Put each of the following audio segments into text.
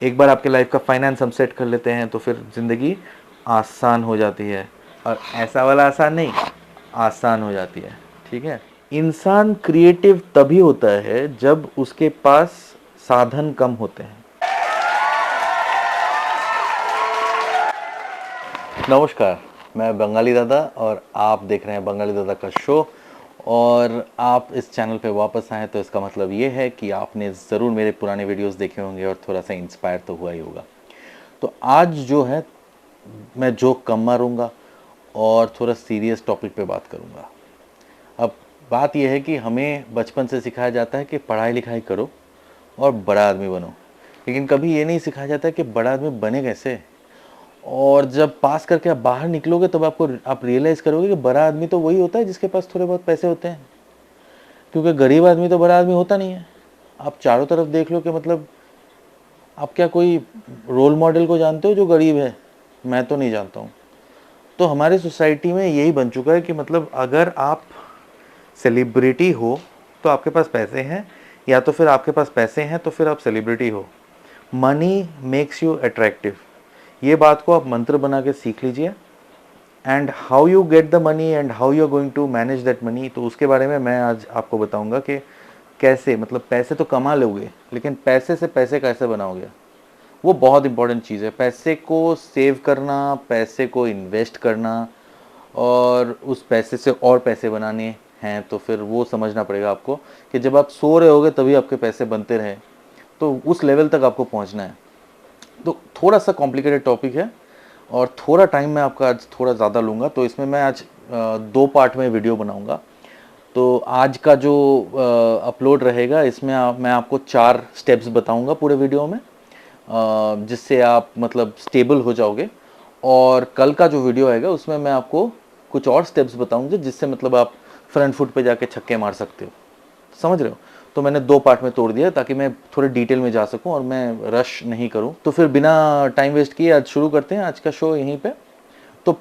एक बार आपके लाइफ का फाइनेंस हम सेट कर लेते हैं तो फिर ज़िंदगी आसान हो जाती है, और ऐसा वाला आसान नहीं, आसान हो जाती है। ठीक है। इंसान क्रिएटिव तभी होता है जब उसके पास साधन कम होते हैं। नमस्कार, मैं बंगाली दादा और आप देख रहे हैं बंगाली दादा का शो। और आप इस चैनल पे वापस आए तो इसका मतलब ये है कि आपने ज़रूर मेरे पुराने वीडियोस देखे होंगे और थोड़ा सा इंस्पायर तो हुआ ही होगा। तो आज जो है मैं जोक कम मारूंगा और थोड़ा सीरियस टॉपिक पे बात करूंगा। अब बात यह है कि हमें बचपन से सिखाया जाता है कि पढ़ाई लिखाई करो और बड़ा आदमी बनो, लेकिन कभी ये नहीं सिखाया जाता है कि बड़ा आदमी बने कैसे। और जब पास करके आप बाहर निकलोगे तब आप रियलाइज़ करोगे कि बड़ा आदमी तो वही होता है जिसके पास थोड़े बहुत पैसे होते हैं, क्योंकि गरीब आदमी तो बड़ा आदमी होता नहीं है। आप चारों तरफ देख लो कि मतलब आप क्या कोई रोल मॉडल को जानते हो जो गरीब है? मैं तो नहीं जानता हूँ। तो हमारे सोसाइटी में यही बन चुका है कि मतलब अगर आप सेलिब्रिटी हो तो आपके पास पैसे हैं, या तो फिर आपके पास पैसे हैं तो फिर आप सेलिब्रिटी हो। मनी मेक्स यू अट्रैक्टिव, ये बात को आप मंत्र बना के सीख लीजिए। And how you get the money and how you are going to manage that money, तो उसके बारे में मैं आज आपको बताऊंगा कि कैसे, मतलब पैसे तो कमा लोगे लेकिन पैसे से पैसे कैसे बनाओगे, वो बहुत इंपॉर्टेंट चीज़ है। पैसे को सेव करना, पैसे को इन्वेस्ट करना और उस पैसे से और पैसे बनाने हैं, तो फिर वो समझना पड़ेगा आपको कि जब आप सो रहे होगे तभी आपके पैसे बनते रहें, तो उस लेवल तक आपको पहुंचना है। तो थोड़ा सा कॉम्प्लिकेटेड टॉपिक है और थोड़ा टाइम मैं आपका आज थोड़ा ज़्यादा लूँगा, तो इसमें मैं आज 2 पार्ट में वीडियो बनाऊँगा। तो आज का जो अपलोड रहेगा इसमें मैं आपको 4 स्टेप्स बताऊँगा पूरे वीडियो में, जिससे आप मतलब स्टेबल हो जाओगे। और कल का जो वीडियो आएगा उसमें मैं आपको कुछ और स्टेप्स बताऊंगा जिससे मतलब आप फ्रंट फुट पे जाके छक्के मार सकते हो। समझ रहे हो? तो मैंने 2 पार्ट में तोड़ दिया ताकि मैं थोड़े डिटेल में जा सकूं और मैं रश नहीं करूं। तो फिर बिना टाइम वेस्ट किए आज शुरू करते हैं आज का शो यहीं पे। तो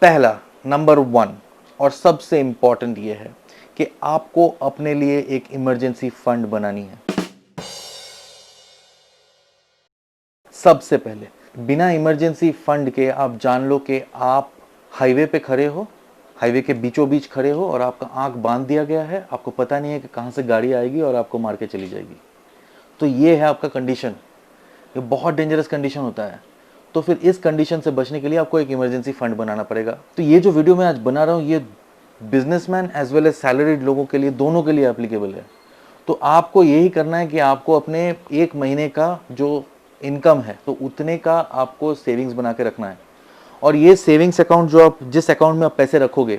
पहला, नंबर 1 और सबसे इम्पॉर्टेंट ये है कि आपको अपने लिए एक इमरजेंसी फंड बनानी है। सबसे पहले बिना इमरजेंसी फंड के आप जान लो कि आप हाईवे पे खड़े हो, हाईवे के बीचों बीच खड़े हो और आपका आंख बांध दिया गया है, आपको पता नहीं है कि कहाँ से गाड़ी आएगी और आपको मार के चली जाएगी। तो ये है आपका कंडीशन। ये बहुत डेंजरस कंडीशन होता है। तो फिर इस कंडीशन से बचने के लिए आपको एक इमरजेंसी फंड बनाना पड़ेगा। तो ये जो वीडियो मैं आज बना रहा हूँ ये businessman as well as salaried लोगों के लिए, दोनों के लिए एप्लीकेबल है। तो आपको यही करना है कि आपको अपने 1 महीने का जो इनकम है तो उतने का आपको सेविंग्स बना के रखना है। और ये सेविंग्स अकाउंट जो आप जिस अकाउंट में आप पैसे रखोगे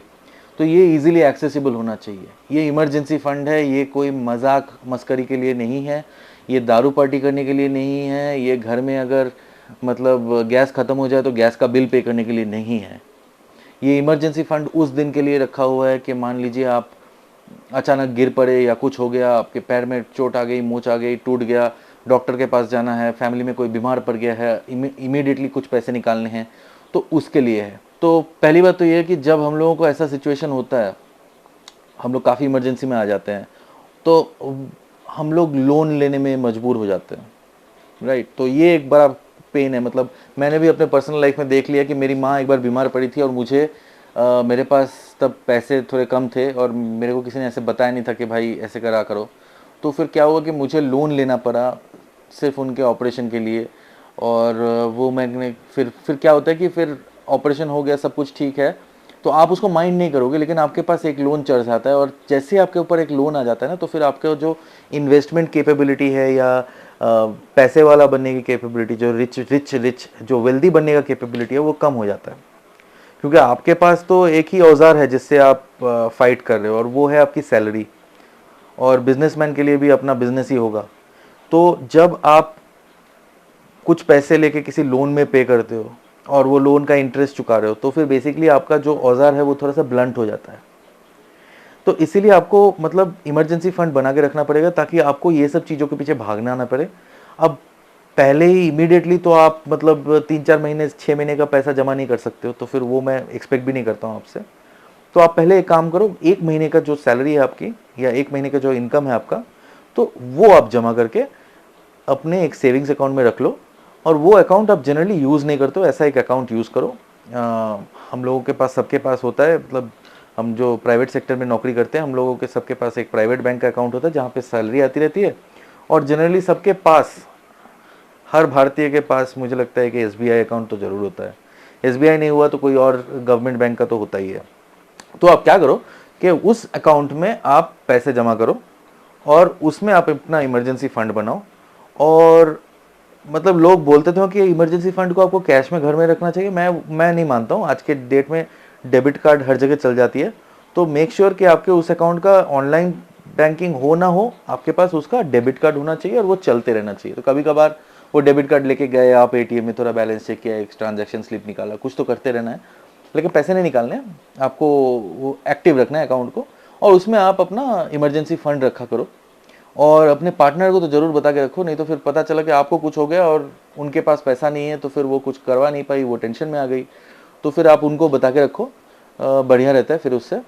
तो ये इजीली एक्सेसिबल होना चाहिए। ये इमरजेंसी फंड है, ये कोई मजाक मस्करी के लिए नहीं है, ये दारू पार्टी करने के लिए नहीं है, ये घर में अगर मतलब गैस ख़त्म हो जाए तो गैस का बिल पे करने के लिए नहीं है। ये इमरजेंसी फंड उस दिन के लिए रखा हुआ है कि मान लीजिए आप अचानक गिर पड़े या कुछ हो गया, आपके पैर में चोट आ गई, मोच आ गई, टूट गया, डॉक्टर के पास जाना है, फैमिली में कोई बीमार पड़ गया है, इमीडिएटली कुछ पैसे निकालने हैं, तो उसके लिए है। तो पहली बात तो ये है कि जब हम लोगों को ऐसा सिचुएशन होता है, हम लोग काफ़ी इमरजेंसी में आ जाते हैं, तो हम लोग लोन लेने में मजबूर हो जाते हैं, राइट। तो ये एक बड़ा पेन है। मतलब मैंने भी अपने पर्सनल लाइफ में देख लिया कि मेरी माँ एक बार बीमार पड़ी थी और मुझे मेरे पास तब पैसे थोड़े कम थे और मेरे को किसी ने ऐसे बताया नहीं था कि भाई ऐसे करा करो। तो फिर क्या हुआ कि मुझे लोन लेना पड़ा सिर्फ उनके ऑपरेशन के लिए। और वो मैंने फिर क्या होता है कि फिर ऑपरेशन हो गया, सब कुछ ठीक है, तो आप उसको माइंड नहीं करोगे, लेकिन आपके पास एक लोन चढ़ जाता है। और जैसे आपके ऊपर एक लोन आ जाता है ना, तो फिर आपका जो इन्वेस्टमेंट कैपेबिलिटी है या पैसे वाला बनने की कैपेबिलिटी, जो रिच जो वेल्दी बनने का कैपेबिलिटी है, वो कम हो जाता है। क्योंकि आपके पास तो एक ही औजार है जिससे आप फाइट कर रहे हो, और वो है आपकी सैलरी। और बिजनेसमैन के लिए भी अपना बिजनेस ही होगा। तो जब आप कुछ पैसे लेके किसी लोन में पे करते हो और वो लोन का इंटरेस्ट चुका रहे हो, तो फिर बेसिकली आपका जो औजार है वो थोड़ा सा ब्लंट हो जाता है। तो इसीलिए आपको मतलब इमरजेंसी फंड बना के रखना पड़ेगा ताकि आपको ये सब चीज़ों के पीछे भागना ना पड़े। अब पहले ही इमीडिएटली तो आप मतलब 3-4 महीने 6 महीने का पैसा जमा नहीं कर सकते हो, तो फिर वो मैं एक्सपेक्ट भी नहीं करता हूँ आपसे। तो आप पहले एक काम करो, 1 महीने का जो सैलरी है आपकी या 1 महीने का जो इनकम है आपका, तो वो आप जमा करके अपने एक सेविंग्स अकाउंट में रख लो। और वो अकाउंट आप जनरली यूज़ नहीं करते हो, ऐसा एक अकाउंट यूज़ करो। हम लोगों के पास, सबके पास होता है, मतलब हम जो प्राइवेट सेक्टर में नौकरी करते हैं, हम लोगों के सबके पास एक प्राइवेट बैंक का अकाउंट होता है जहाँ पे सैलरी आती रहती है। और जनरली सबके पास, हर भारतीय के पास मुझे लगता है कि एसबीआई अकाउंट तो ज़रूर होता है। एसबीआई नहीं हुआ तो कोई और गवर्नमेंट बैंक का तो होता ही है। तो आप क्या करो कि उस अकाउंट में आप पैसे जमा करो और उसमें आप अपना इमरजेंसी फंड बनाओ। और मतलब लोग बोलते थे कि इमरजेंसी फंड को आपको कैश में घर में रखना चाहिए, मैं नहीं मानता हूँ। आज के डेट में डेबिट कार्ड हर जगह चल जाती है, तो मेक श्योर कि आपके उस अकाउंट का ऑनलाइन बैंकिंग हो ना हो, आपके पास उसका डेबिट कार्ड होना चाहिए और वो चलते रहना चाहिए। तो कभी कभार वो डेबिट कार्ड लेके गए आप एटीएम में, थोड़ा बैलेंस चेक किया, एक ट्रांजैक्शन स्लिप निकाला, कुछ तो करते रहना है, लेकिन पैसे नहीं निकालने हैं आपको, वो एक्टिव रखना है अकाउंट को। और उसमें आप अपना इमरजेंसी फंड रखा करो। और अपने पार्टनर को तो ज़रूर बता के रखो, नहीं तो फिर पता चला कि आपको कुछ हो गया और उनके पास पैसा नहीं है, तो फिर वो कुछ करवा नहीं पाई, वो टेंशन में आ गई। तो फिर आप उनको बता के रखो, बढ़िया रहता है फिर उससे।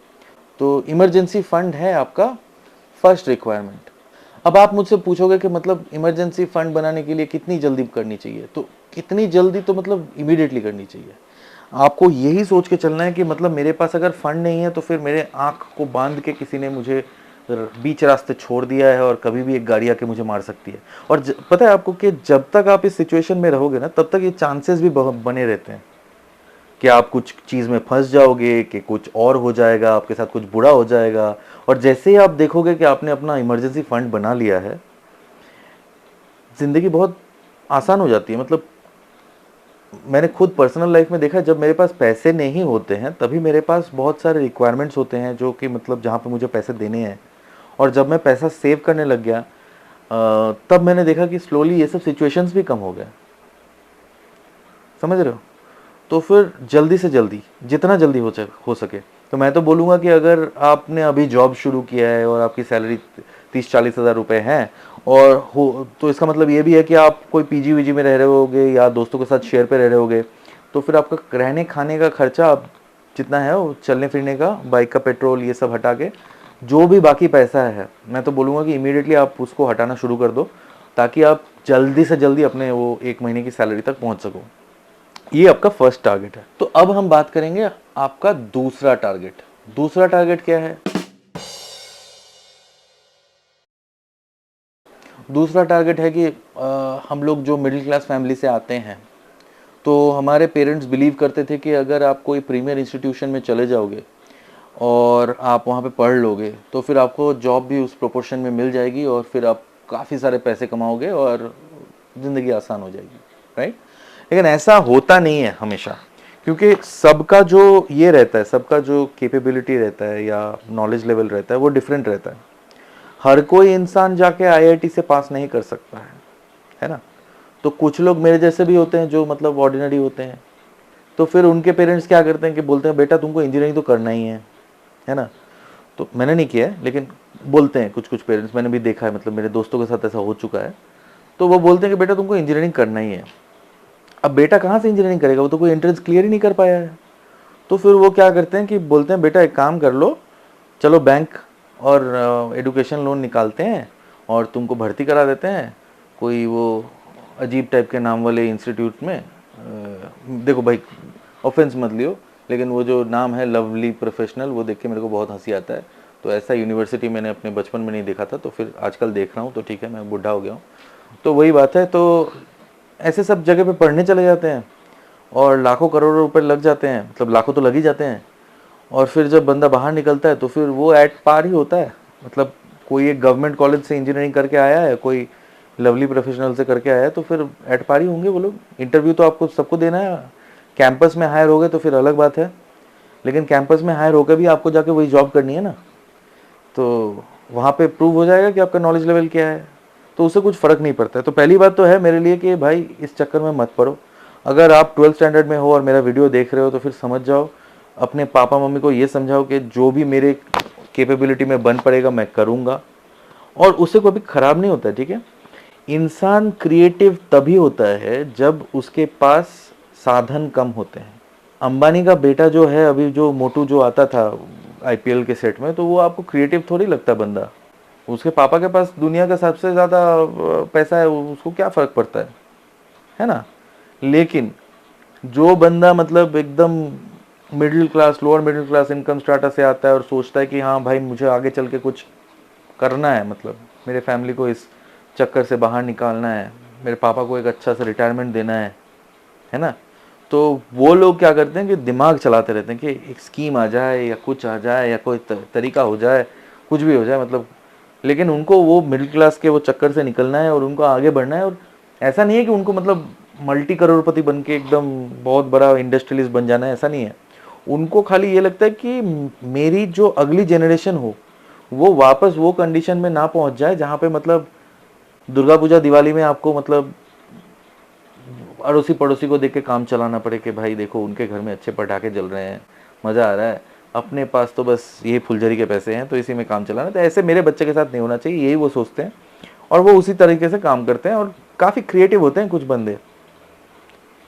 तो इमरजेंसी फंड है आपका फर्स्ट रिक्वायरमेंट। अब आप मुझसे पूछोगे कि मतलब इमरजेंसी फंड बनाने के लिए कितनी जल्दी करनी चाहिए, तो कितनी जल्दी तो मतलब इमीडिएटली करनी चाहिए। आपको यही सोच के चलना है कि मतलब मेरे पास अगर फंड नहीं है तो फिर मेरे आँख को बांध के किसी ने मुझे बीच रास्ते छोड़ दिया है और कभी भी एक गाड़ी आके मुझे मार सकती है। और पता है आपको कि जब तक आप इस सिचुएशन में रहोगे ना, तब तक ये चांसेस भी बने रहते हैं कि आप कुछ चीज़ में फंस जाओगे, कि कुछ और हो जाएगा, आपके साथ कुछ बुरा हो जाएगा। और जैसे ही आप देखोगे कि आपने अपना इमरजेंसी फंड बना लिया है, ज़िंदगी बहुत आसान हो जाती है। मतलब मैंने खुद पर्सनल लाइफ में देखा है, जब मेरे पास पैसे नहीं होते हैं तभी मेरे पास बहुत सारे रिक्वायरमेंट्स होते हैं, जो कि मतलब जहाँ पे मुझे पैसे देने हैं। और जब मैं पैसा सेव करने लग गया, तब मैंने देखा कि स्लोली ये सब सिचुएशंस भी कम हो गए। समझ रहे हो? तो फिर जल्दी से जल्दी, जितना जल्दी हो सके, तो मैं तो बोलूँगा कि अगर आपने अभी जॉब शुरू किया है और आपकी सैलरी 30-40 हज़ार रुपये हैं और हो, तो इसका मतलब ये भी है कि आप कोई पीजी वीजी में रह रहे होगे या दोस्तों के साथ शेयर पे रह रहे होगे। तो फिर आपका रहने खाने का खर्चा आप जितना है, वो चलने फिरने का, बाइक का पेट्रोल, ये सब हटा के जो भी बाकी पैसा है, मैं तो बोलूँगा कि इमीडिएटली आप उसको हटाना शुरू कर दो, ताकि आप जल्दी से जल्दी अपने वो 1 महीने की सैलरी तक पहुँच सको। ये आपका फर्स्ट टारगेट है। तो अब हम बात करेंगे आपका दूसरा टारगेट। दूसरा टारगेट क्या है? दूसरा टारगेट है कि हम लोग जो मिडिल क्लास फैमिली से आते हैं, तो हमारे पेरेंट्स बिलीव करते थे कि अगर आप कोई प्रीमियर इंस्टीट्यूशन में चले जाओगे और आप वहाँ पे पढ़ लोगे, तो फिर आपको जॉब भी उस प्रोपोर्शन में मिल जाएगी और फिर आप काफ़ी सारे पैसे कमाओगे और ज़िंदगी आसान हो जाएगी, राइट? लेकिन ऐसा होता नहीं है हमेशा, क्योंकि सबका जो ये रहता है, सबका जो कैपेबिलिटी रहता है या नॉलेज लेवल रहता है, वो डिफरेंट रहता है। हर कोई इंसान जाके आईआईटी से पास नहीं कर सकता है ना? तो कुछ लोग मेरे जैसे भी होते हैं जो मतलब ऑर्डिनरी होते हैं, तो फिर उनके पेरेंट्स क्या करते हैं कि बोलते हैं बेटा तुमको इंजीनियरिंग तो करना ही है ना? तो मैंने नहीं किया है, लेकिन बोलते हैं कुछ पेरेंट्स, मैंने भी देखा है, मतलब मेरे दोस्तों के साथ ऐसा हो चुका है। तो वो बोलते हैं कि बेटा तुमको इंजीनियरिंग करना ही है। अब बेटा कहाँ से इंजीनियरिंग करेगा, वो तो कोई एंट्रेंस क्लियर ही नहीं कर पाया है। तो फिर वो क्या करते हैं कि बोलते हैं बेटा एक काम कर लो, चलो बैंक और एडुकेशन लोन निकालते हैं और तुमको भर्ती करा देते हैं कोई वो अजीब टाइप के नाम वाले इंस्टीट्यूट में। देखो भाई, ऑफेंस मत लियो, लेकिन वो जो नाम है लवली प्रोफेशनल, वो देख के मेरे को बहुत हंसी आता है। तो ऐसा यूनिवर्सिटी मैंने अपने बचपन में नहीं देखा था, तो फिर आजकल देख रहा हूँ, तो ठीक है, मैं बूढ़ा हो गया हूँ। तो वही बात है, तो ऐसे सब जगह पे पढ़ने चले जाते हैं और लाखों करोड़ों रुपए लग जाते हैं, मतलब लाखों तो लग ही जाते हैं। और फिर जब बंदा बाहर निकलता है तो फिर वो एट पार ही होता है। मतलब कोई एक गवर्नमेंट कॉलेज से इंजीनियरिंग करके आया है, कोई लवली प्रोफेशनल से करके आया है, तो फिर एट पार ही होंगे वो लोग। इंटरव्यू तो आपको सबको देना है। कैंपस में हायर हो गए तो फिर अलग बात है, लेकिन कैंपस में हायर होकर भी आपको जाके वही जॉब करनी है ना, तो वहाँ पे प्रूव हो जाएगा कि आपका नॉलेज लेवल क्या है, तो उससे कुछ फ़र्क नहीं पड़ता है। तो पहली बात तो है मेरे लिए कि भाई इस चक्कर में मत पड़ो। अगर आप 12th स्टैंडर्ड में हो और मेरा वीडियो देख रहे हो तो फिर समझ जाओ, अपने पापा मम्मी को ये समझाओ कि जो भी मेरे कैपेबिलिटी में बन पड़ेगा मैं करूँगा, और उससे कोई भी ख़राब नहीं होता है, ठीक है? इंसान क्रिएटिव तभी होता है जब उसके पास साधन कम होते हैं। अंबानी का बेटा जो है अभी, जो मोटू जो आता था आईपीएल के सेट में, तो वो आपको क्रिएटिव थोड़ी लगता बंदा। उसके पापा के पास दुनिया का सबसे ज़्यादा पैसा है, उसको क्या फ़र्क पड़ता है? है ना। लेकिन जो बंदा मतलब एकदम middle class, lower middle class income strata से आता है और सोचता है कि हाँ भाई मुझे आगे चल के कुछ करना है, मतलब मेरे फैमिली को इस चक्कर से बाहर निकालना है, मेरे पापा को एक अच्छा सा रिटायरमेंट देना है ना, तो वो लोग क्या करते हैं कि दिमाग चलाते रहते हैं कि एक स्कीम आ जाए या कुछ आ जाए या कोई तरीका हो जाए, कुछ भी हो जाए मतलब। लेकिन उनको वो मिडिल क्लास के वो चक्कर से निकलना है और उनको आगे बढ़ना है। और ऐसा नहीं है कि उनको मतलब मल्टी करोड़पति बन के एकदम बहुत बड़ा इंडस्ट्रियलिस्ट बन जाना है, ऐसा नहीं है। उनको खाली ये लगता है कि मेरी जो अगली जनरेशन हो वो वापस वो कंडीशन में ना पहुंच जाए जहाँ पे मतलब दुर्गा पूजा दिवाली में आपको मतलब अड़ोसी पड़ोसी को देख के काम चलाना पड़े कि भाई देखो उनके घर में अच्छे पटाखे जल रहे हैं, मज़ा आ रहा है, अपने पास तो बस ये फुलझड़ी के पैसे हैं तो इसी में काम चलाना। तो ऐसे मेरे बच्चे के साथ नहीं होना चाहिए, यही वो सोचते हैं और वो उसी तरीके से काम करते हैं और काफ़ी क्रिएटिव होते हैं कुछ बंदे,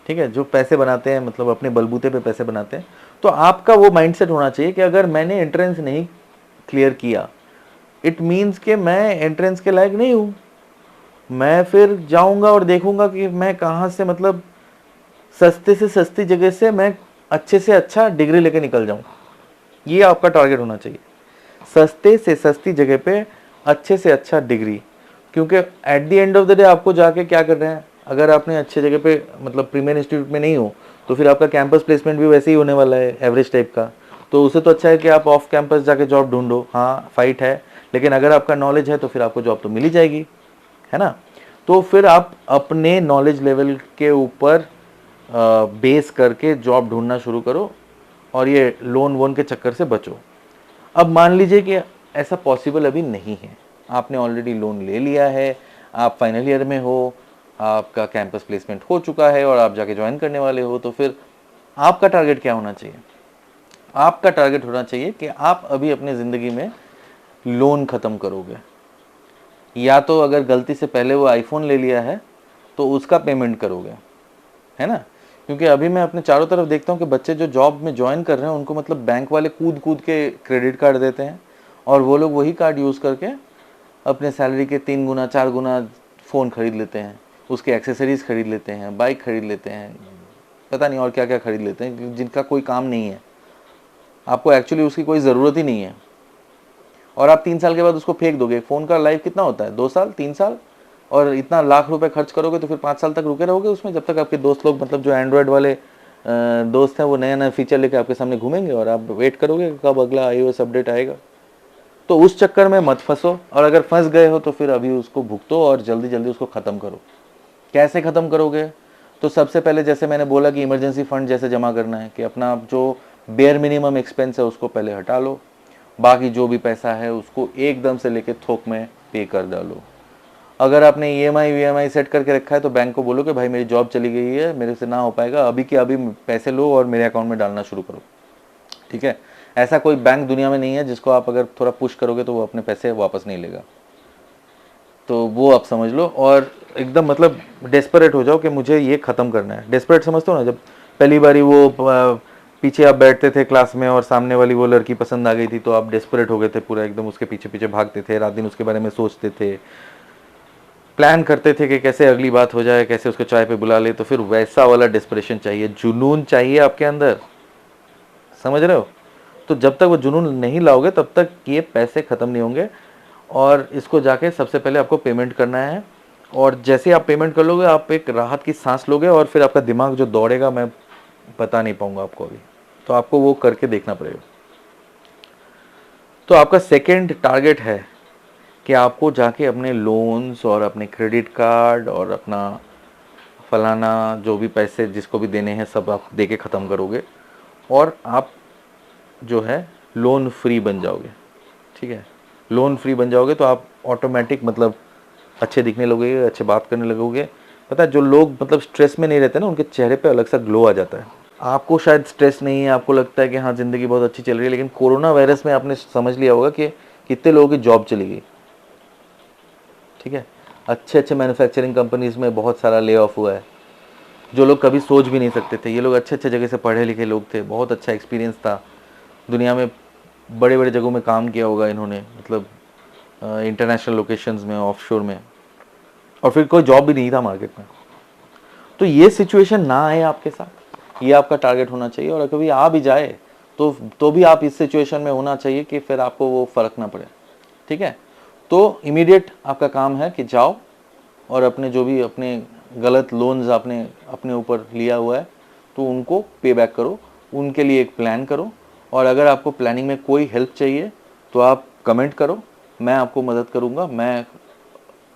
ठीक है, जो पैसे बनाते हैं मतलब अपने बलबूते पे पैसे बनाते हैं। तो आपका वो माइंडसेट होना चाहिए कि अगर मैंने एंट्रेंस नहीं क्लियर किया इट मीन्स कि मैं एंट्रेंस के लायक नहीं हूँ। मैं फिर जाऊंगा और देखूंगा कि मैं कहाँ से मतलब सस्ते से सस्ती जगह से मैं अच्छे से अच्छा डिग्री लेके निकल जाऊं। ये आपका टारगेट होना चाहिए, सस्ते से सस्ती जगह पे अच्छे से अच्छा डिग्री। क्योंकि at the end of the day आपको जाके क्या कर रहे हैं, अगर आपने अच्छे जगह पे मतलब प्रीमियर इंस्टीट्यूट में नहीं हो तो फिर आपका कैंपस प्लेसमेंट भी वैसे ही होने वाला है एवरेज टाइप का। तो उससे तो अच्छा है कि आप ऑफ कैंपस जाके जॉब ढूंढो। हाँ फाइट है, लेकिन अगर आपका नॉलेज है तो फिर आपको जॉब तो मिल ही जाएगी, है ना। तो फिर आप अपने नॉलेज लेवल के ऊपर बेस करके जॉब ढूंढना शुरू करो और ये लोन वोन के चक्कर से बचो। अब मान लीजिए कि ऐसा पॉसिबल अभी नहीं है, आपने ऑलरेडी लोन ले लिया है, आप फाइनल ईयर में हो, आपका कैंपस प्लेसमेंट हो चुका है और आप जाके ज्वाइन करने वाले हो, तो फिर आपका टारगेट क्या होना चाहिए? आपका टारगेट होना चाहिए कि आप अभी अपनी ज़िंदगी में लोन ख़त्म करोगे। या तो अगर गलती से पहले वो आईफोन ले लिया है तो उसका पेमेंट करोगे, है ना। क्योंकि अभी मैं अपने चारों तरफ देखता हूँ कि बच्चे जो जॉब में ज्वाइन कर रहे हैं उनको मतलब बैंक वाले कूद कूद के क्रेडिट कार्ड देते हैं और वो लोग वही कार्ड यूज़ करके अपने सैलरी के 3 गुना 4 गुना फ़ोन खरीद लेते हैं, उसके एक्सेसरीज़ खरीद लेते हैं, बाइक खरीद लेते हैं, पता नहीं और क्या क्या खरीद लेते हैं जिनका कोई काम नहीं है, आपको एक्चुअली उसकी कोई ज़रूरत ही नहीं है। और आप 3 साल के बाद उसको फेंक दोगे। फ़ोन का लाइफ कितना होता है, 2 साल 3 साल, और इतना लाख रुपए खर्च करोगे तो फिर 5 साल तक रुके रहोगे उसमें, जब तक आपके दोस्त लोग मतलब जो एंड्रॉयड वाले दोस्त हैं वो नया नया फीचर लेके आपके सामने घूमेंगे और आप वेट करोगे कब अगला iOS अपडेट आएगा। तो उस चक्कर में मत फंसो, और अगर फंस गए हो तो फिर अभी उसको भुगतो और जल्दी जल्दी उसको ख़त्म करो। कैसे ख़त्म करोगे? तो सबसे पहले जैसे मैंने बोला कि इमरजेंसी फंड जैसे जमा करना है कि अपना जो बेयर मिनिमम एक्सपेंस है उसको पहले हटा लो, बाकी जो भी पैसा है उसको एकदम से लेके थोक में पे कर डालो। अगर आपने ईएमआई वीएमआई सेट करके रखा है तो बैंक को बोलो कि भाई मेरी जॉब चली गई है, मेरे से ना हो पाएगा, अभी के अभी पैसे लो और मेरे अकाउंट में डालना शुरू करो, ठीक है। ऐसा कोई बैंक दुनिया में नहीं है जिसको आप अगर थोड़ा पुश करोगे तो वो अपने पैसे वापस नहीं लेगा। तो वो आप समझ लो और एकदम मतलब डेस्परेट हो जाओ कि मुझे ये ख़त्म करना है। डेस्परेट समझते हो ना, जब पहली बारी वो पीछे आप बैठते थे क्लास में और सामने वाली वो लड़की पसंद आ गई थी तो आप डेस्परेट हो गए थे, पूरा एकदम उसके पीछे पीछे भागते थे, रात दिन उसके बारे में सोचते थे, प्लान करते थे कि कैसे अगली बात हो जाए, कैसे उसको चाय पे बुला ले। तो फिर वैसा वाला डेस्परेशन चाहिए, जुनून चाहिए आपके अंदर, समझ रहे हो। तो जब तक वो जुनून नहीं लाओगे तब तक ये पैसे ख़त्म नहीं होंगे। और इसको जाके सबसे पहले आपको पेमेंट करना है, और जैसे आप पेमेंट कर लोगे आप एक राहत की सांस लोगे और फिर आपका दिमाग जो दौड़ेगा मैं बता नहीं पाऊंगा आपको अभी, तो आपको वो करके देखना पड़ेगा। तो आपका सेकंड टारगेट है कि आपको जाके अपने लोन्स और अपने क्रेडिट कार्ड और अपना फलाना जो भी पैसे जिसको भी देने हैं सब आप दे के ख़त्म करोगे और आप जो है लोन फ्री बन जाओगे, ठीक है। लोन फ्री बन जाओगे तो आप ऑटोमेटिक मतलब अच्छे दिखने लगोगे, अच्छे बात करने लगोगे। पता है जो लोग मतलब स्ट्रेस में नहीं रहते ना उनके चेहरे पे अलग सा ग्लो आ जाता है। आपको शायद स्ट्रेस नहीं है, आपको लगता है कि हाँ ज़िंदगी बहुत अच्छी चल रही है, लेकिन कोरोना वायरस में आपने समझ लिया होगा कि कितने लोगों की जॉब चली गई, ठीक है। अच्छे अच्छे मैन्युफैक्चरिंग कंपनीज में बहुत सारा ले ऑफ हुआ है, जो लोग कभी सोच भी नहीं सकते थे। ये लोग अच्छे अच्छे जगह से पढ़े लिखे लोग थे, बहुत अच्छा एक्सपीरियंस था, दुनिया में बड़े बड़े जगहों में काम किया होगा इन्होंने, मतलब इंटरनेशनल लोकेशंस में, ऑफशोर में, और फिर कोई जॉब भी नहीं था मार्केट में। तो ये सिचुएशन ना आए आपके साथ, ये आपका टारगेट होना चाहिए। और कभी आ भी जाए तो भी आप इस सिचुएशन में होना चाहिए कि फिर आपको वो फर्क ना पड़े, ठीक है। तो इमीडिएट आपका काम है कि जाओ और अपने जो भी अपने गलत लोन्स आपने अपने ऊपर लिया हुआ है तो उनको पे बैक करो, उनके लिए एक प्लान करो। और अगर आपको प्लानिंग में कोई हेल्प चाहिए तो आप कमेंट करो, मैं आपको मदद करूंगा। मैं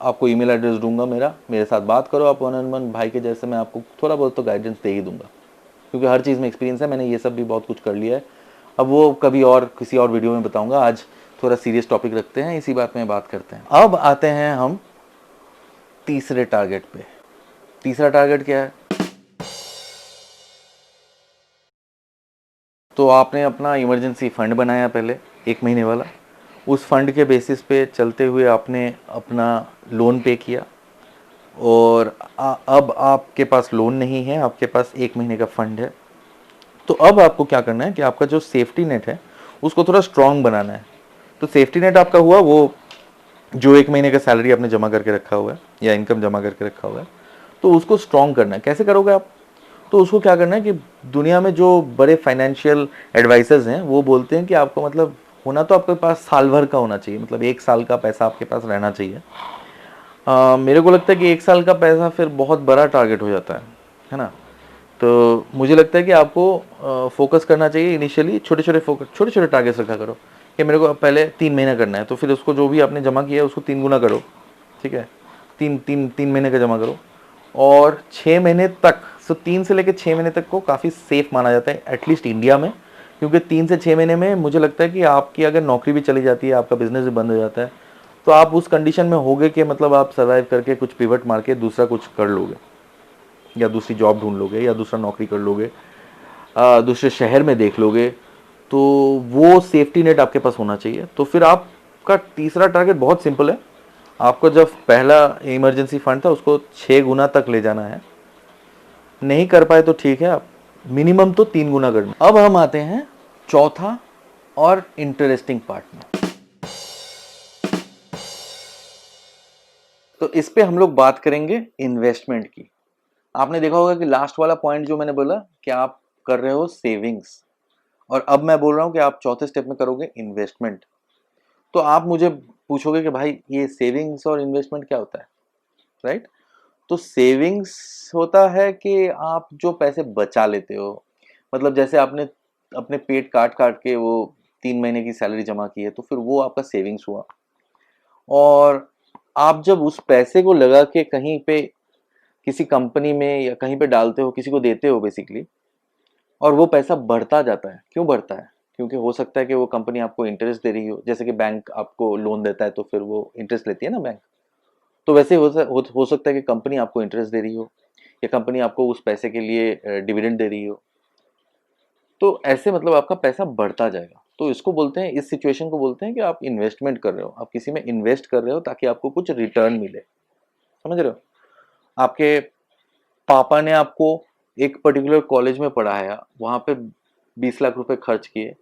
आपको ईमेल एड्रेस दूंगा मेरे साथ बात करो आप वन ऑन वन, भाई के जैसे मैं आपको थोड़ा बहुत तो गाइडेंस दे ही दूंगा, क्योंकि हर चीज़ में एक्सपीरियंस है, मैंने ये सब भी बहुत कुछ कर लिया है। अब वो कभी और किसी और वीडियो में बताऊंगा, आज थोड़ा सीरियस टॉपिक रखते हैं, इसी बात में बात करते हैं। अब आते हैं हम तीसरे टारगेट पे। तीसरा टारगेट क्या है? तो आपने अपना इमरजेंसी फंड बनाया पहले 1 महीने वाला, उस फंड के बेसिस पे चलते हुए आपने अपना लोन पे किया, और अब आपके पास लोन नहीं है, आपके पास 1 महीने का फंड है। तो अब आपको क्या करना है कि आपका जो सेफ्टी नेट है उसको थोड़ा स्ट्रांग बनाना है। तो सेफ्टी नेट आपका हुआ वो जो 1 महीने का सैलरी आपने जमा करके रखा हुआ है या इनकम जमा करके रखा हुआ है, तो उसको स्ट्रांग करना है। कैसे करोगे आप? तो उसको क्या करना है कि दुनिया में जो बड़े फाइनेंशियल एडवाइजर्स हैं वो बोलते हैं कि आपको मतलब होना तो आपके पास साल भर का होना चाहिए, मतलब 1 साल का पैसा आपके पास रहना चाहिए। मेरे को लगता है कि 1 साल का पैसा फिर बहुत बड़ा टारगेट हो जाता है ना। तो मुझे लगता है कि आपको फोकस करना चाहिए इनिशियली, छोटे छोटे टारगेट्स रखा करो कि मेरे को पहले 3 महीना करना है, तो फिर उसको जो भी आपने जमा किया है उसको 3 गुना करो, ठीक है। 3 महीने का जमा करो, और 6 महीने तक, सो 3 से लेकर 6 महीने तक को काफ़ी सेफ माना जाता है एटलीस्ट इंडिया में, क्योंकि 3 से 6 महीने में मुझे लगता है कि आपकी अगर नौकरी भी चली जाती है, आपका बिजनेस भी बंद हो जाता है, तो आप उस कंडीशन में होगे कि मतलब आप सर्वाइव करके कुछ पिवट मार के दूसरा कुछ कर लोगे, या दूसरी जॉब ढूंढ लोगे, या दूसरा नौकरी कर लोगे, दूसरे शहर में देख लोगे। तो वो सेफ्टी नेट आपके पास होना चाहिए। तो फिर आपका तीसरा टारगेट बहुत सिंपल है, आपको जब पहला इमरजेंसी फंड था उसको 6 गुना तक ले जाना है। नहीं कर पाए तो ठीक है, आप मिनिमम तो 3 गुना करना। अब हम आते हैं चौथा और इंटरेस्टिंग पार्ट में। तो इस पे हम लोग बात करेंगे इन्वेस्टमेंट की। आपने देखा होगा कि लास्ट वाला पॉइंट जो मैंने बोला कि आप कर रहे हो सेविंग्स, और अब मैं बोल रहा हूं कि आप चौथे स्टेप में करोगे इन्वेस्टमेंट। तो आप मुझे पूछोगे कि भाई ये सेविंग्स और इन्वेस्टमेंट क्या होता है, राइट? तो सेविंग्स होता है कि आप जो पैसे बचा लेते हो, मतलब जैसे आपने अपने पेट काट काट के वो 3 महीने की सैलरी जमा की है, तो फिर वो आपका सेविंग्स हुआ। और आप जब उस पैसे को लगा के कहीं पे किसी कंपनी में या कहीं पे डालते हो, किसी को देते हो बेसिकली, और वो पैसा बढ़ता जाता है। क्यों बढ़ता है? क्योंकि हो सकता है कि वो कंपनी आपको इंटरेस्ट दे रही हो, जैसे कि बैंक आपको लोन देता है तो फिर वो इंटरेस्ट लेती है ना बैंक। तो वैसे हो सकता है कि कंपनी आपको इंटरेस्ट दे रही हो, या कंपनी आपको उस पैसे के लिए डिविडेंड दे रही हो। तो ऐसे मतलब आपका पैसा बढ़ता जाएगा। तो इसको बोलते हैं, इस सिचुएशन को बोलते हैं कि आप इन्वेस्टमेंट कर रहे हो, आप किसी में इन्वेस्ट कर रहे हो ताकि आपको कुछ रिटर्न मिले। समझ रहे हो? आपके पापा ने आपको एक पर्टिकुलर कॉलेज में पढ़ाया, वहाँ पे 20 लाख रुपए खर्च किए,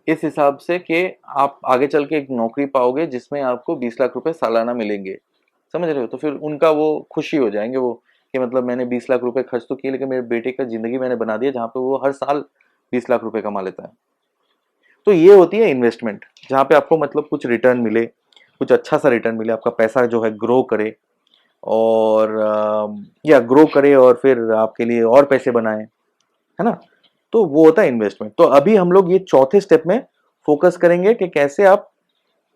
इस हिसाब से कि आप आगे चल के एक नौकरी पाओगे जिसमें आपको 20 लाख रुपए सालाना मिलेंगे। समझ रहे हो? तो फिर उनका वो खुशी हो जाएंगे वो, कि मतलब मैंने 20 लाख रुपए खर्च तो किए, लेकिन मेरे बेटे का जिंदगी मैंने बना दिया जहाँ पे वो हर साल 20 लाख रुपए कमा लेता है। तो ये होती है इन्वेस्टमेंट, जहाँ पे आपको मतलब कुछ रिटर्न मिले, कुछ अच्छा सा रिटर्न मिले, आपका पैसा जो है ग्रो करे, और या ग्रो करे और फिर आपके लिए और पैसे बनाए, है ना। तो वो होता है इन्वेस्टमेंट। तो अभी हम लोग ये चौथे स्टेप में फोकस करेंगे कि कैसे आप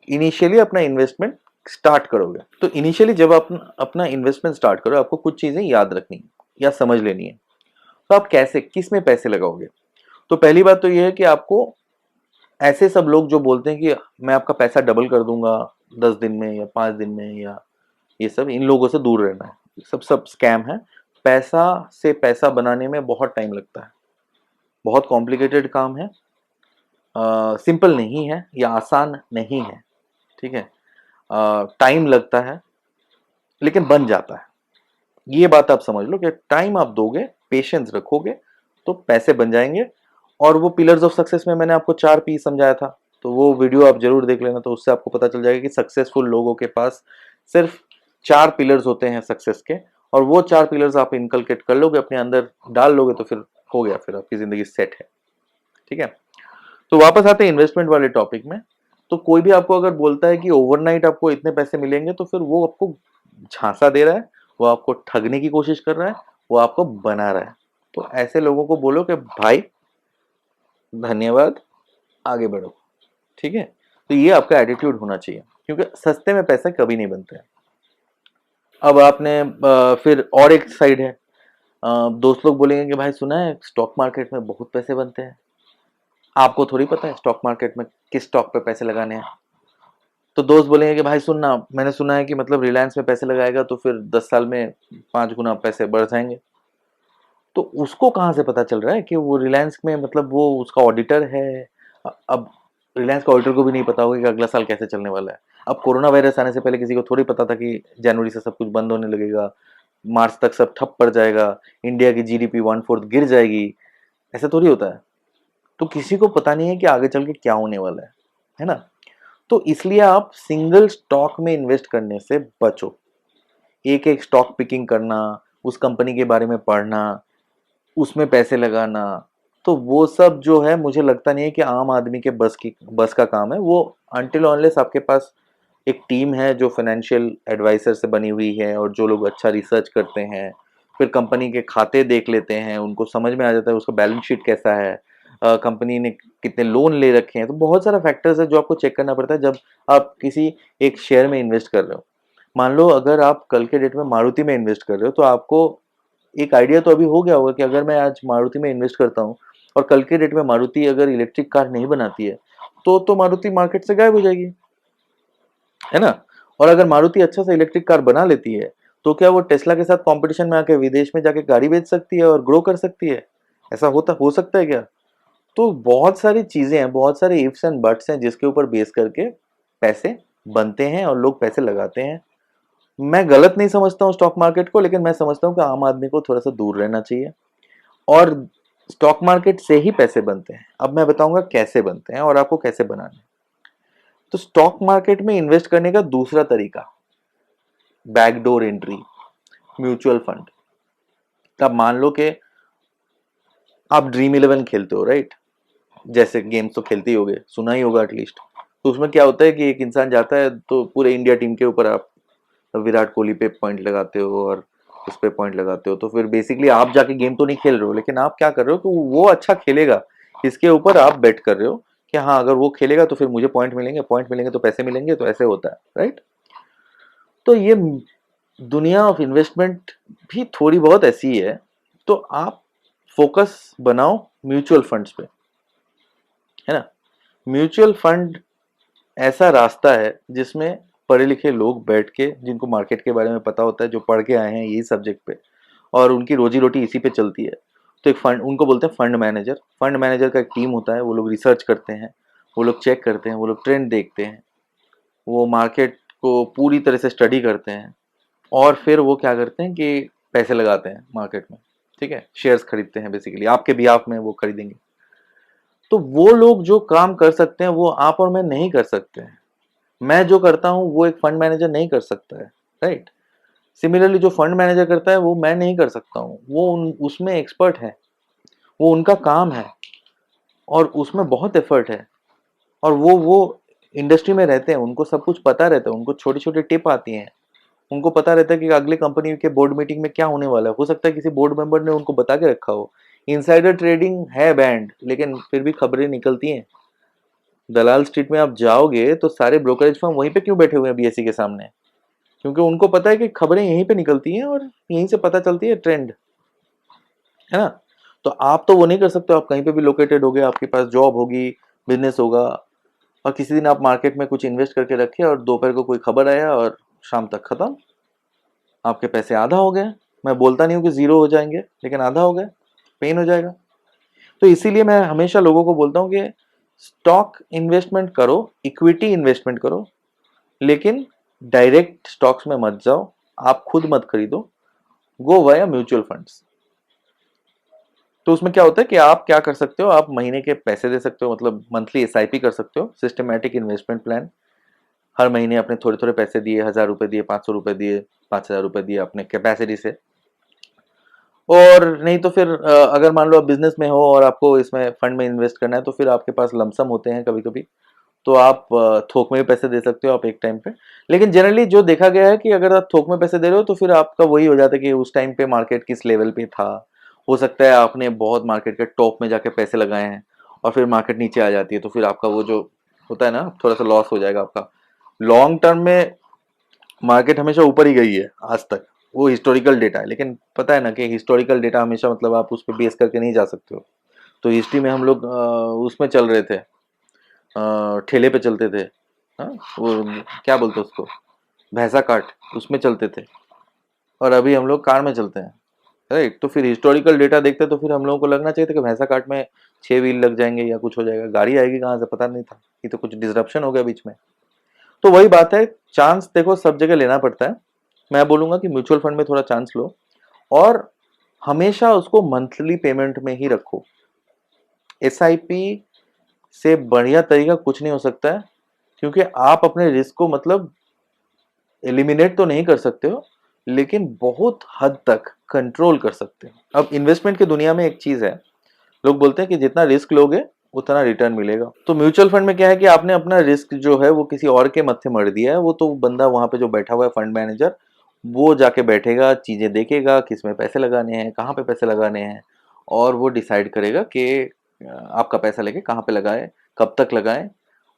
इनिशियली अपना इन्वेस्टमेंट स्टार्ट करोगे। तो इनिशियली जब आप अपना इन्वेस्टमेंट स्टार्ट करो, आपको कुछ चीजें याद रखनी है या समझ लेनी है। तो आप कैसे, किस में पैसे लगाओगे? तो पहली बात तो ये है कि आपको, ऐसे सब लोग जो बोलते हैं कि मैं आपका पैसा डबल कर दूंगा 10 दिन में या 5 दिन में, या ये सब, इन लोगों से दूर रहना है। सब सब स्कैम है। पैसा से पैसा बनाने में बहुत टाइम लगता है, बहुत कॉम्प्लिकेटेड काम है, सिंपल नहीं है या आसान नहीं है, ठीक है। टाइम लगता है लेकिन बन जाता है। ये बात आप समझ लो कि टाइम आप दोगे, पेशेंस रखोगे, तो पैसे बन जाएंगे। और वो पिलर्स ऑफ सक्सेस में मैंने आपको 4 P समझाया था, तो वो वीडियो आप जरूर देख लेना, तो उससे आपको पता चल जाएगा कि सक्सेसफुल लोगों के पास सिर्फ 4 पिलर्स होते हैं सक्सेस के, और वो 4 पिलर्स आप इनकलकेट कर लोगे, अपने अंदर डाल लोगे, तो फिर हो गया, फिर आपकी जिंदगी सेट है। ठीक है, तो वापस आते हैं इन्वेस्टमेंट वाले टॉपिक में। तो कोई भी आपको अगर बोलता है कि ओवरनाइट आपको इतने पैसे मिलेंगे, तो फिर वो आपको झांसा दे रहा है, वो आपको ठगने की कोशिश कर रहा है, वो आपको बना रहा है। तो ऐसे लोगों को बोलो कि भाई धन्यवाद, आगे बढ़ो। ठीक है, तो ये आपका एटीट्यूड होना चाहिए, क्योंकि सस्ते में पैसे कभी नहीं बनते हैं। अब आपने फिर और एक साइड है, दोस्त लोग बोलेंगे कि भाई सुना है स्टॉक मार्केट में बहुत पैसे बनते हैं। आपको थोड़ी पता है स्टॉक मार्केट में किस स्टॉक पे पैसे लगाने हैं। तो दोस्त बोलेंगे कि भाई सुनना, मैंने सुना है कि मतलब रिलायंस में पैसे लगाएगा तो फिर 10 साल में 5 गुना पैसे बढ़ जाएंगे। तो उसको कहाँ से पता चल रहा है कि वो रिलायंस में मतलब वो उसका ऑडिटर है। अब रिलायंस का ऑडिटर को भी नहीं पता होगा कि अगला साल कैसे चलने वाला है। अब कोरोना वायरस आने से पहले किसी को थोड़ी पता था कि जनवरी से सब कुछ बंद होने लगेगा, मार्च तक सब ठप पड़ जाएगा, इंडिया की जीडीपी 1/4 गिर जाएगी। ऐसा थोड़ी होता है। तो किसी को पता नहीं है कि आगे चल के क्या होने वाला है ना। तो इसलिए आप सिंगल स्टॉक में इन्वेस्ट करने से बचो। एक एक स्टॉक पिकिंग करना, उस कंपनी के बारे में पढ़ना, उसमें पैसे लगाना, तो वो सब जो है मुझे लगता नहीं है कि आम आदमी के बस का काम है। वो अनटिल अनलेस आपके पास एक टीम है जो फाइनेंशियल एडवाइजर से बनी हुई है, और जो लोग अच्छा रिसर्च करते हैं, फिर कंपनी के खाते देख लेते हैं, उनको समझ में आ जाता है उसका बैलेंस शीट कैसा है, कंपनी ने कितने लोन ले रखे हैं। तो बहुत सारा फैक्टर्स है जो आपको चेक करना पड़ता है जब आप किसी एक शेयर में इन्वेस्ट कर रहे हो। मान लो अगर आप कल के डेट में मारुति में इन्वेस्ट कर रहे हो, तो आपको एक आइडिया तो अभी हो गया होगा कि अगर मैं आज मारुति में इन्वेस्ट करता हूँ और कल के डेट में मारुति अगर इलेक्ट्रिक कार नहीं बनाती है, तो मारुति मार्केट से गायब हो जाएगी, है ना। और अगर मारुति अच्छा सा इलेक्ट्रिक कार बना लेती है, तो क्या वो टेस्ला के साथ कंपटीशन में आके विदेश में जाके गाड़ी बेच सकती है और ग्रो कर सकती है? ऐसा हो सकता है क्या? तो बहुत सारी चीजें हैं, बहुत सारे इफ्स एंड बट्स हैं जिसके ऊपर बेस करके पैसे बनते हैं और लोग पैसे लगाते हैं। मैं गलत नहीं समझता हूँ स्टॉक मार्केट को, लेकिन मैं समझता हूँ कि आम आदमी को थोड़ा सा दूर रहना चाहिए। और स्टॉक मार्केट से ही पैसे बनते हैं। अब मैं बताऊंगा कैसे बनते हैं और आपको कैसे बनाने हैं। तो स्टॉक मार्केट में इन्वेस्ट करने का दूसरा तरीका, बैकडोर एंट्री, म्यूचुअल फंड। अब मान लो कि आप ड्रीम इलेवन खेलते हो, राइट? जैसे गेम्स तो खेलते ही होगे, सुना ही होगा एटलीस्ट। तो उसमें क्या होता है कि एक इंसान जाता है तो पूरे इंडिया टीम के ऊपर आप विराट कोहली पे पॉइंट लगाते हो और उस पे पॉइंट लगाते हो। तो फिर बेसिकली आप जाके गेम तो नहीं खेल रहे हो, लेकिन आप क्या कर रहे हो कि वो अच्छा खेलेगा, इसके ऊपर आप बेट कर रहे हो कि हाँ अगर वो खेलेगा तो फिर मुझे पॉइंट मिलेंगे, पॉइंट मिलेंगे तो पैसे मिलेंगे, तो ऐसे होता है, राइट? तो ये दुनिया ऑफ इन्वेस्टमेंट भी थोड़ी बहुत ऐसी ही है। तो आप फोकस बनाओ म्यूचुअल फंड्स पे, है ना। म्यूचुअल फंड ऐसा रास्ता है जिसमें पढ़े लिखे लोग बैठ के, जिनको मार्केट के बारे में पता होता है, जो पढ़ के आए हैं यही सब्जेक्ट पे, और उनकी रोजी रोटी इसी पे चलती है। तो एक फंड, उनको बोलते हैं फंड मैनेजर। फंड मैनेजर का एक टीम होता है, वो लोग रिसर्च करते हैं, वो लोग चेक करते हैं, वो लोग ट्रेंड देखते हैं, वो मार्केट को पूरी तरह से स्टडी करते हैं, और फिर वो क्या करते हैं कि पैसे लगाते हैं मार्केट में। ठीक है, शेयर्स खरीदते हैं, बेसिकली आपके बिहाफ में वो खरीदेंगे। तो वो लोग जो काम कर सकते हैं वो आप और मैं नहीं कर सकते हैं। मैं जो करता हूं वो एक फंड मैनेजर नहीं कर सकता है, राइट? सिमिलरली जो फंड मैनेजर करता है वो मैं नहीं कर सकता हूं, वो उसमें एक्सपर्ट है, वो उनका काम है, और उसमें बहुत एफर्ट है। और वो इंडस्ट्री में रहते हैं, उनको सब कुछ पता रहता है, उनको छोटी छोटी टिप आती हैं, उनको पता रहता है कि अगले कंपनी के बोर्ड मीटिंग में क्या होने वाला है। हो सकता है किसी बोर्ड मेंबर ने उनको बता के रखा हो। इनसाइडर ट्रेडिंग है बैंड, लेकिन फिर भी खबरें निकलती हैं। दलाल स्ट्रीट में आप जाओगे तो सारे ब्रोकरेज फर्म वहीं पे क्यों बैठे हुए हैं बीएससी के सामने? क्योंकि उनको पता है कि खबरें यहीं पे निकलती हैं और यहीं से पता चलती है ट्रेंड, है ना। तो आप तो वो नहीं कर सकते, आप कहीं पे भी लोकेटेड होगे, आपके पास जॉब होगी, बिजनेस होगा, और किसी दिन आप मार्केट में कुछ इन्वेस्ट करके रखे और दोपहर को कोई खबर आया और शाम तक खत्म, आपके पैसे आधा हो गए। मैं बोलता नहीं हूँ कि जीरो हो जाएंगे, लेकिन आधा हो गए, पेन हो जाएगा। तो इसीलिए मैं हमेशा लोगों को बोलता हूँ कि स्टॉक इन्वेस्टमेंट करो, इक्विटी इन्वेस्टमेंट करो, लेकिन डायरेक्ट स्टॉक्स में मत जाओ, आप खुद मत खरीदो, गो वाया म्यूचुअल फंड्स। तो उसमें क्या होता है कि आप क्या कर सकते हो, आप महीने के पैसे दे सकते हो, मतलब मंथली एसआईपी कर सकते हो, सिस्टमैटिक इन्वेस्टमेंट प्लान। हर महीने अपने थोड़े थोड़े पैसे दिए, 1000 रुपये दिए, 500 रुपये दिए, 5000 रुपये दिए अपने कैपेसिटी से। और नहीं तो फिर अगर मान लो आप बिजनेस में हो और आपको इसमें फंड में इन्वेस्ट करना है तो फिर आपके पास लमसम होते हैं कभी कभी, तो आप थोक में भी पैसे दे सकते हो आप एक टाइम पे। लेकिन जनरली जो देखा गया है कि अगर आप थोक में पैसे दे रहे हो तो फिर आपका वही हो जाता है कि उस टाइम पे मार्केट किस लेवल पे था। हो सकता है आपने बहुत मार्केट के टॉप में जाके पैसे लगाए हैं और फिर मार्केट नीचे आ जाती है, तो फिर आपका वो जो होता है ना, थोड़ा सा लॉस हो जाएगा आपका। लॉन्ग टर्म में मार्केट हमेशा ऊपर ही गई है आज तक, वो हिस्टोरिकल डेटा है। लेकिन पता है ना कि हिस्टोरिकल डेटा हमेशा मतलब आप उस पर बेस करके नहीं जा सकते हो। तो हिस्ट्री में हम लोग उसमें चल रहे थे, ठेले पे चलते थे। हाँ, वो क्या बोलते उसको, भैंसा काट, उसमें चलते थे। और अभी हम लोग कार में चलते हैं, राइट। तो फिर हिस्टोरिकल डेटा देखते तो फिर हम लोगों को लगना चाहिए था कि भैंसा काट में 6 व्हील लग जाएंगे या कुछ हो जाएगा, गाड़ी आएगी कहाँ से पता नहीं था, ये तो कुछ डिसरप्शन हो गया बीच में। तो वही बात है, चांस देखो सब जगह लेना पड़ता है। मैं बोलूंगा कि म्यूचुअल फंड में थोड़ा चांस लो और हमेशा उसको मंथली पेमेंट में ही रखो। एसआईपी से बढ़िया तरीका कुछ नहीं हो सकता है, क्योंकि आप अपने रिस्क को मतलब एलिमिनेट तो नहीं कर सकते हो, लेकिन बहुत हद तक कंट्रोल कर सकते हो। अब इन्वेस्टमेंट की दुनिया में एक चीज है, लोग बोलते हैं कि जितना रिस्क लोगे उतना रिटर्न मिलेगा। तो म्यूचुअल फंड में क्या है कि आपने अपना रिस्क जो है वो किसी और के मत्थे मर दिया है। वो तो बंदा वहां पे जो बैठा हुआ है फंड मैनेजर, वो जाके बैठेगा, चीजें देखेगा, किस में पैसे लगाने हैं, कहाँ पे पैसे लगाने हैं, और वो डिसाइड करेगा कि आपका पैसा लेके कहाँ पे लगाए, कब तक लगाए,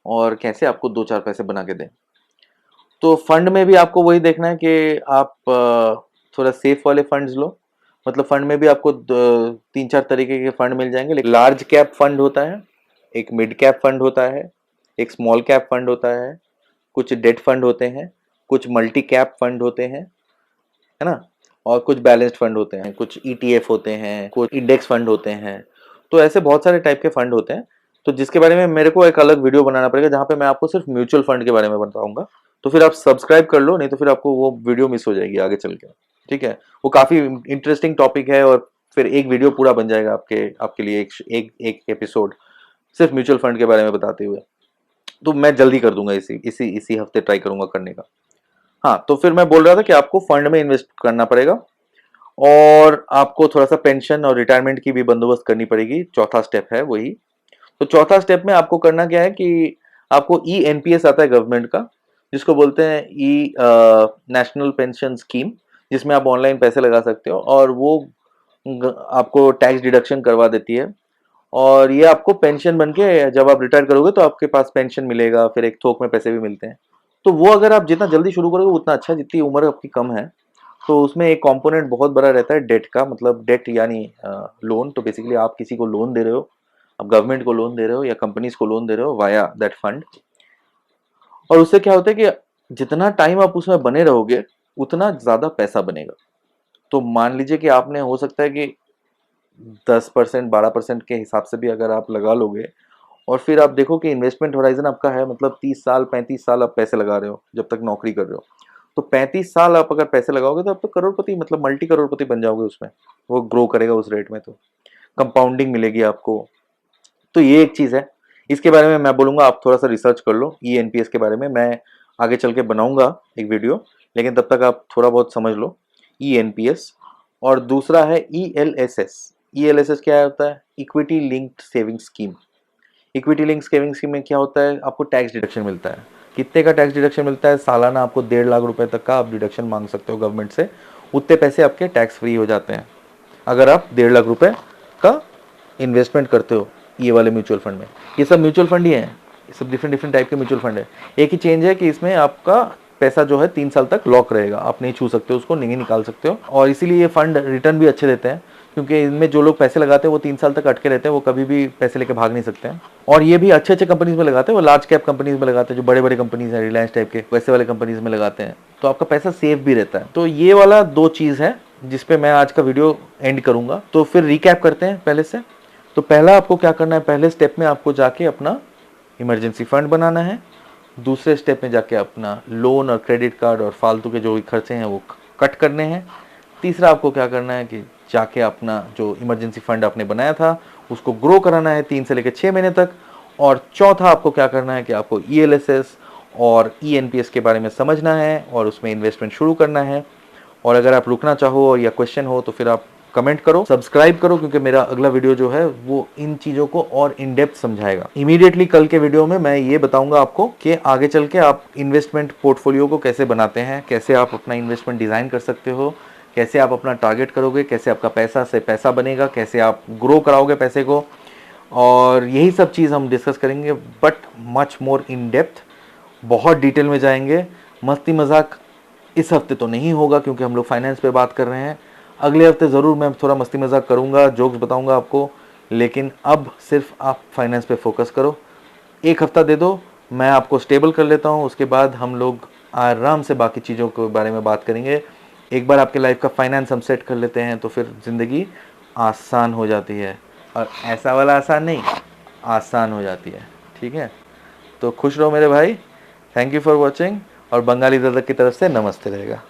और कैसे आपको 2-4 पैसे बना के दें। तो फंड में भी आपको वही देखना है कि आप थोड़ा सेफ वाले फंड्स लो। मतलब फंड में भी आपको 3-4 तरीके के फंड मिल जाएंगे। लार्ज कैप फंड होता है, एक मिड कैप फंड होता है, एक स्मॉल कैप फंड होता है, कुछ डेट फंड होते हैं, कुछ मल्टी कैप फंड होते हैं, है ना, और कुछ बैलेंस्ड फंड होते हैं, कुछ ईटीएफ होते हैं, कुछ इंडेक्स फंड होते हैं। तो ऐसे बहुत सारे टाइप के फंड होते हैं, तो जिसके बारे में मेरे को एक अलग वीडियो बनाना पड़ेगा जहां पे मैं आपको सिर्फ म्यूचुअल फंड के बारे में बताऊंगा। तो फिर आप सब्सक्राइब कर लो, नहीं तो फिर आपको वो वीडियो मिस हो जाएगी आगे चल के। ठीक है, वो काफी इंटरेस्टिंग टॉपिक है और फिर एक वीडियो पूरा बन जाएगा आपके लिए, एक एपिसोड सिर्फ म्यूचुअल फंड के बारे में बताते हुए। तो मैं जल्दी कर दूंगा, इसी इसी इसी हफ्ते ट्राई करूंगा करने का। हाँ, तो फिर मैं बोल रहा था कि आपको फंड में इन्वेस्ट करना पड़ेगा और आपको थोड़ा सा पेंशन और रिटायरमेंट की भी बंदोबस्त करनी पड़ेगी। चौथा स्टेप है वही। तो चौथा स्टेप में आपको करना क्या है कि आपको ई एनपीएस आता है गवर्नमेंट का, जिसको बोलते हैं ई नेशनल पेंशन स्कीम, जिसमें आप ऑनलाइन पैसे लगा सकते हो और वो आपको टैक्स डिडक्शन करवा देती है। और ये आपको पेंशन बन के जब आप रिटायर करोगे तो आपके पास पेंशन मिलेगा, फिर एक थोक में पैसे भी मिलते हैं। तो वो अगर आप जितना जल्दी शुरू करोगे उतना अच्छा, जितनी उम्र आपकी कम है। तो उसमें एक कंपोनेंट बहुत बड़ा रहता है डेट का, मतलब डेट यानी लोन। तो बेसिकली आप किसी को लोन दे रहे हो, आप गवर्नमेंट को लोन दे रहे हो या कंपनीज को लोन दे रहे हो वाया दैट फंड। और उससे क्या होता है कि जितना टाइम आप उसमें बने रहोगे उतना ज्यादा पैसा बनेगा। तो मान लीजिए कि आपने, हो सकता है कि 10%, 12% के हिसाब से भी अगर आप लगा लोगे, और फिर आप देखो कि इन्वेस्टमेंट होराइजन आपका है मतलब 30 साल, 35 साल आप पैसे लगा रहे हो जब तक नौकरी कर रहे हो। तो 35 साल आप अगर पैसे लगाओगे तो आप तो करोड़पति, मतलब मल्टी करोड़पति बन जाओगे उसमें। वो ग्रो करेगा उस रेट में, तो कंपाउंडिंग मिलेगी आपको। तो ये एक चीज है, इसके बारे में मैं बोलूंगा आप थोड़ा सा रिसर्च कर लो। ई एनपीएस के बारे में मैं आगे चल के बनाऊंगा एक वीडियो, लेकिन तब तक आप थोड़ा बहुत समझ लो ई एनपीएस। और दूसरा है E L S S. E L S S क्या होता है? Equity linked saving scheme. Equity link saving scheme में क्या होता है, आपको टैक्स डिडक्शन मिलता है। कितने का टैक्स डिडक्शन मिलता है? सालाना आपको 1.5 लाख रुपए तक का आप डिडक्शन मांग सकते हो गवर्नमेंट से। उतने पैसे आपके टैक्स फ्री हो जाते हैं अगर आप 1.5 लाख रुपए का इन्वेस्टमेंट करते हो ये वाले म्यूचुअल फंड में। ये सब म्यूचुअल फंड ही हैं, ये सब डिफरेंट डिफरेंट टाइप के म्यूचुअल फंड है। एक ही चेंज है कि इसमें आपका पैसा जो है 3 साल तक लॉक रहेगा, आप नहीं छू सकते हो उसको, नहीं निकाल सकते हो। और इसीलिए ये फंड रिटर्न भी अच्छे देते हैं, क्योंकि इनमें जो लोग पैसे लगाते हैं वो 3 साल तक अटके रहते हैं, वो कभी भी पैसे लेके भाग नहीं सकते हैं। और ये भी अच्छे अच्छे कंपनीज में लगाते हैं, वो लार्ज कैप कंपनीज में लगाते हैं, जो बड़े बड़े कंपनीज हैं रिलायंस टाइप के, वैसे वाले कंपनीज में लगाते हैं। तो आपका पैसा सेफ भी रहता है। तो ये वाला 2 चीज़ है जिसपे मैं आज का वीडियो एंड करूंगा। तो फिर रिकैप करते हैं पहले से। तो पहला आपको क्या करना है, पहले स्टेप में आपको जाके अपना इमरजेंसी फंड बनाना है। दूसरे स्टेप में जाके अपना लोन और क्रेडिट कार्ड और फालतू के जो भी खर्चे हैं वो कट करने हैं। तीसरा आपको क्या करना है कि जाके अपना जो इमरजेंसी फंड आपने बनाया था उसको ग्रो कराना है 3 से लेकर 6 महीने तक। और चौथा आपको क्या करना है कि आपको ईएलएसएस और ENPS के बारे में समझना है और उसमें इन्वेस्टमेंट शुरू करना है। और अगर आप रुकना चाहो या क्वेश्चन हो तो फिर आप कमेंट करो, सब्सक्राइब करो, क्योंकि मेरा अगला वीडियो जो है वो इन चीज़ों को और इन डेप्थ समझाएगा। इमीडिएटली कल के वीडियो में मैं ये बताऊंगा आपको कि आगे चल के आप इन्वेस्टमेंट पोर्टफोलियो को कैसे बनाते हैं, कैसे आप अपना इन्वेस्टमेंट डिज़ाइन कर सकते हो, कैसे आप अपना टारगेट करोगे, कैसे आपका पैसा से पैसा बनेगा, कैसे आप ग्रो कराओगे पैसे को, और यही सब चीज़ हम डिस्कस करेंगे, but much more in depth, बहुत डिटेल में जाएंगे। मस्ती मजाक इस हफ्ते तो नहीं होगा क्योंकि हम लोग फाइनेंस पे बात कर रहे हैं। अगले हफ्ते ज़रूर मैं थोड़ा मस्ती मजाक करूँगा, जोक्स बताऊँगा आपको, लेकिन अब सिर्फ आप फाइनेंस पे फोकस करो। एक हफ्ता दे दो, मैं आपको स्टेबल कर लेता हूँ, उसके बाद हम लोग आराम से बाकी चीज़ों के बारे में बात करेंगे। एक बार आपके लाइफ का फाइनेंस हम सेट कर लेते हैं तो फिर ज़िंदगी आसान हो जाती है, और ऐसा वाला आसान नहीं, आसान हो जाती है। ठीक है, तो खुश रहो मेरे भाई। थैंक यू फॉर वॉचिंग, और बंगाली दादा की तरफ से नमस्ते रहेगा।